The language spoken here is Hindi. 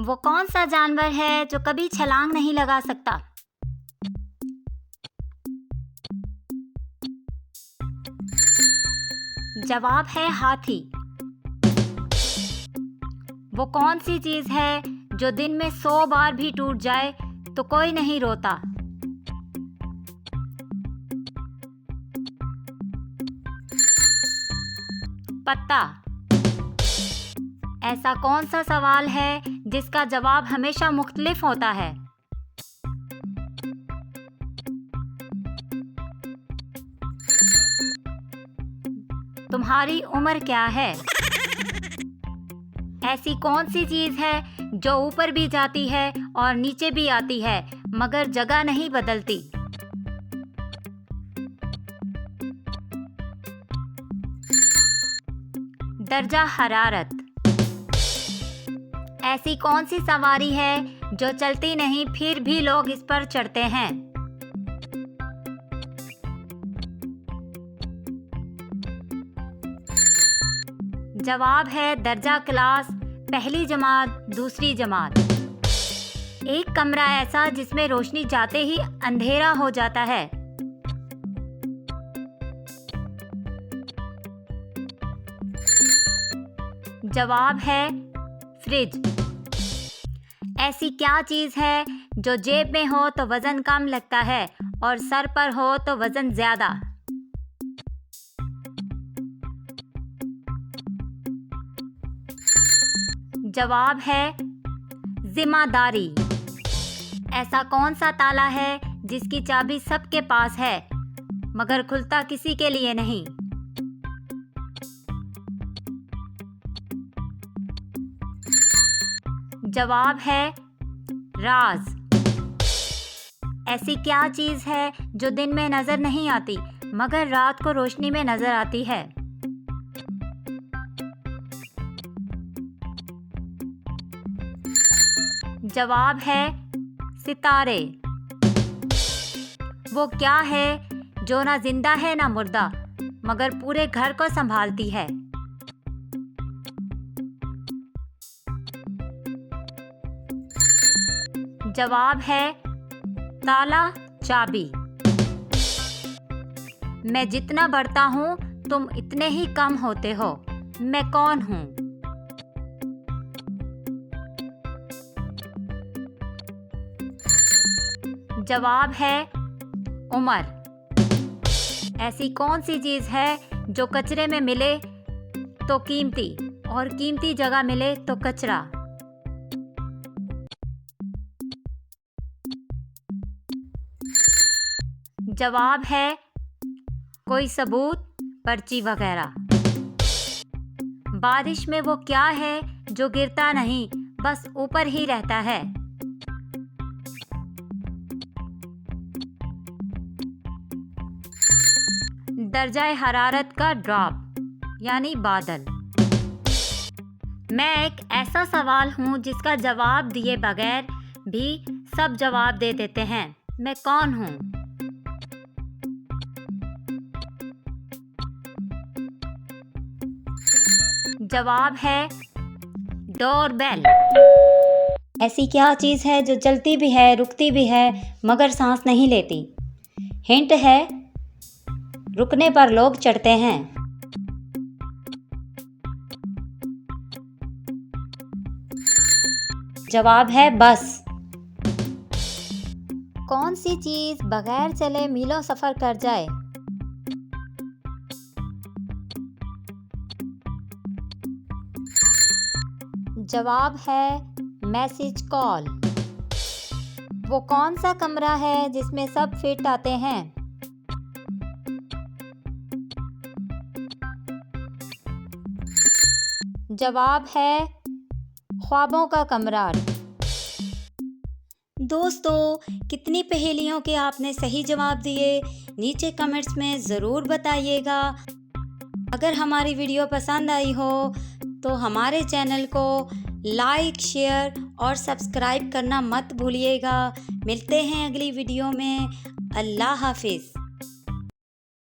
वो कौन सा जानवर है जो कभी छलांग नहीं लगा सकता? जवाब है हाथी। वो कौन सी चीज है जो दिन में 100 बार भी टूट जाए तो कोई नहीं रोता? पत्ता। ऐसा कौन सा सवाल है जिसका जवाब हमेशा मुख्तलिफ होता है? तुम्हारी उम्र क्या है? ऐसी कौन सी चीज है जो ऊपर भी जाती है और नीचे भी आती है मगर जगह नहीं बदलती? दर्जा हरारत। ऐसी कौन सी सवारी है जो चलती नहीं फिर भी लोग इस पर चढ़ते हैं? जवाब है दर्जा क्लास, पहली जमात, दूसरी जमात। एक कमरा ऐसा जिसमें रोशनी जाते ही अंधेरा हो जाता है। जवाब है फ्रिज। ऐसी क्या चीज है जो जेब में हो तो वजन कम लगता है और सर पर हो तो वजन ज्यादा? जवाब है जिम्मेदारी। ऐसा कौन सा ताला है जिसकी चाबी सबके पास है मगर खुलता किसी के लिए नहीं? जवाब है राज। ऐसी क्या चीज है जो दिन में नजर नहीं आती मगर रात को रोशनी में नजर आती है? जवाब है सितारे। वो क्या है जो ना जिंदा है ना मुर्दा मगर पूरे घर को संभालती है? जवाब है ताला, चाबी। मैं जितना बढ़ता हूँ तुम इतने ही कम होते हो, मैं कौन हूँ? जवाब है उम्र। ऐसी कौन सी चीज है जो कचरे में मिले तो कीमती और कीमती जगह मिले तो कचरा? जवाब है कोई सबूत, पर्ची वगैरह। बारिश में वो क्या है जो गिरता नहीं बस ऊपर ही रहता है? दर्जाए हरारत का ड्रॉप यानी बादल। मैं एक ऐसा सवाल हूँ जिसका जवाब दिए बगैर भी सब जवाब दे देते हैं, मैं कौन हूँ? जवाब है डोरबेल। ऐसी क्या चीज है जो चलती भी है, रुकती भी है मगर सांस नहीं लेती? हिंट है रुकने पर लोग चढ़ते हैं। जवाब है बस। कौन सी चीज बगैर चले मीलों सफर कर जाए? जवाब है मैसेज कॉल। वो कौन सा कमरा है जिसमें सब फिट आते हैं? जवाब है ख्वाबों का कमरा। दोस्तों, कितनी पहेलियों के आपने सही जवाब दिए नीचे कमेंट्स में ज़रूर बताइएगा। अगर हमारी वीडियो पसंद आई हो तो हमारे चैनल को लाइक, शेयर और सब्सक्राइब करना मत भूलिएगा। मिलते हैं अगली वीडियो में। अल्लाह हाफिज़।